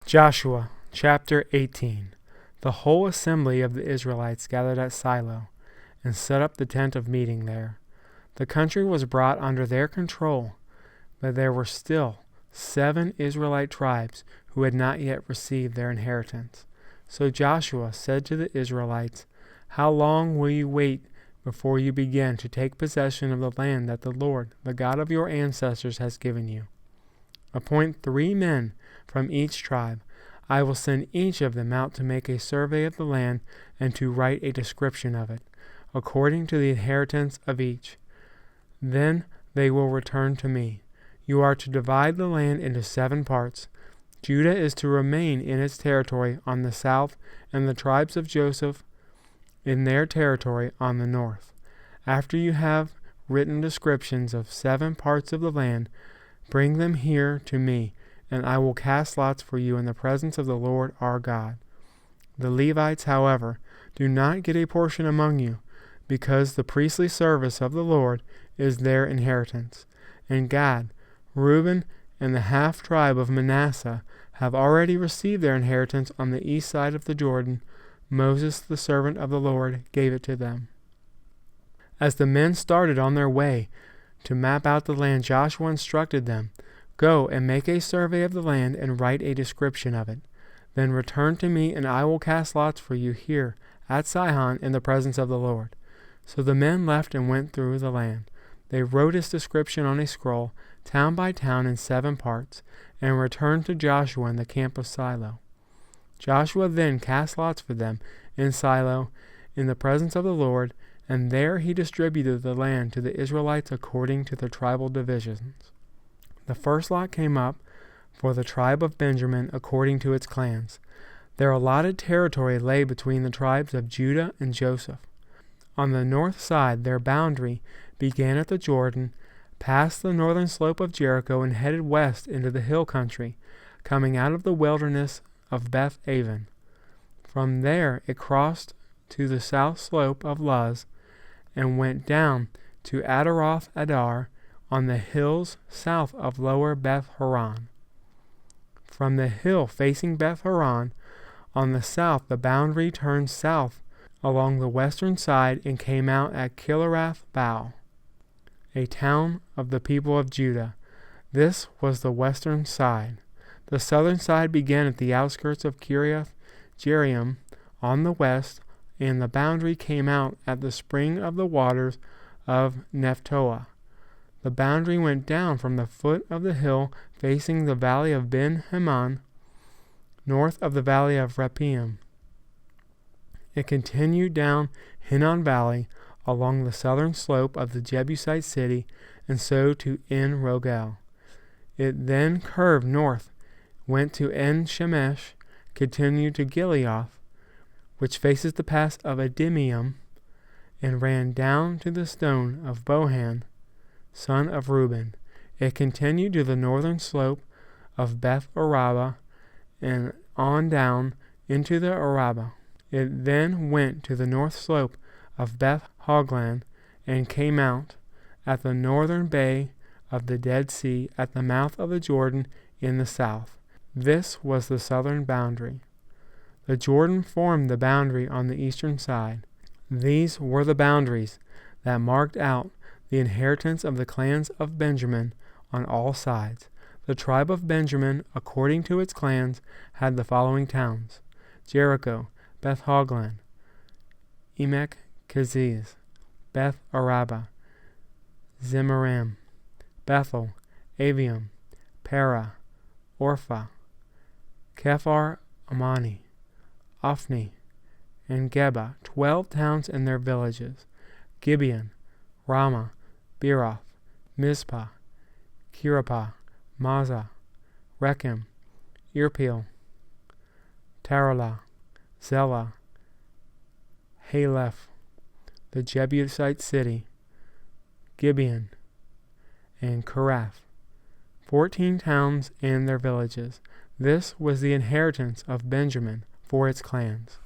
Joshua chapter 18. The whole assembly of the Israelites gathered at Shiloh, and set up the tent of meeting there. The country was brought under their control, but there were still 7 Israelite tribes who had not yet received their inheritance. So Joshua said to the Israelites, "How long will you wait before you begin to take possession of the land that the Lord, the God of your ancestors, has given you? Appoint 3 men from each tribe. I will send each of them out to make a survey of the land and to write a description of it, according to the inheritance of each. Then they will return to me. You are to divide the land into 7 parts. Judah is to remain in its territory on the south, and the tribes of Joseph in their territory on the north. After you have written descriptions of 7 parts of the land, bring them here to me, and I will cast lots for you in the presence of the Lord our God. The Levites, however, do not get a portion among you, because the priestly service of the Lord is their inheritance. And Gad, Reuben, and the half-tribe of Manasseh have already received their inheritance on the east side of the Jordan. Moses, the servant of the Lord, gave it to them." As the men started on their way to map out the land, Joshua instructed them, "Go and make a survey of the land and write a description of it. Then return to me, and I will cast lots for you here at Sihon in the presence of the Lord." So the men left and went through the land. They wrote its description on a scroll, town by town in 7 parts, and returned to Joshua in the camp of Shiloh. Joshua then cast lots for them in Shiloh in the presence of the Lord, and there he distributed the land to the Israelites according to their tribal divisions. The first lot came up for the tribe of Benjamin according to its clans. Their allotted territory lay between the tribes of Judah and Joseph. On the north side, their boundary began at the Jordan, passed the northern slope of Jericho, and headed west into the hill country, coming out of the wilderness of Beth-aven. From there it crossed to the south slope of Luz and went down to Adaroth Adar on the hills south of lower Beth-horon. From the hill facing Beth-horon on the south, the boundary turned south along the western side and came out at Kilorath-baal, a town of the people of Judah. This was the western side. The southern side began at the outskirts of Kiriath Jearim on the west, and the boundary came out at the spring of the waters of Nephtoah. The boundary went down from the foot of the hill facing the valley of Ben-Haman, north of the valley of Rephaim. It continued down Hinnon Valley along the southern slope of the Jebusite city, and so to En-Rogel. It then curved north, went to En-Shemesh, continued to Gileath, which faces the pass of Adimium, and ran down to the stone of Bohan, son of Reuben. It continued to the northern slope of Beth-Araba and on down into the Araba. It then went to the north slope of Beth-Hoglan and came out at the northern bay of the Dead Sea at the mouth of the Jordan in the south. This was the southern boundary. The Jordan formed the boundary on the eastern side. These were the boundaries that marked out the inheritance of the clans of Benjamin on all sides. The tribe of Benjamin, according to its clans, had the following towns: Jericho, Beth-Hoglan, Emek-Keziz, Beth-Araba, Zimmeram, Bethel, Avium, Para, Orpha, Kephar-Amani, Ophni, and Geba, 12 towns and their villages: Gibeon, Ramah, Beeroth, Mizpah, Kirapah, Mazah, Rechem, Irpeel, Tarolah, Zelah, Haleph, the Jebusite city, Gibeon, and Kerath, 14 towns and their villages. This was the inheritance of Benjamin for its clans.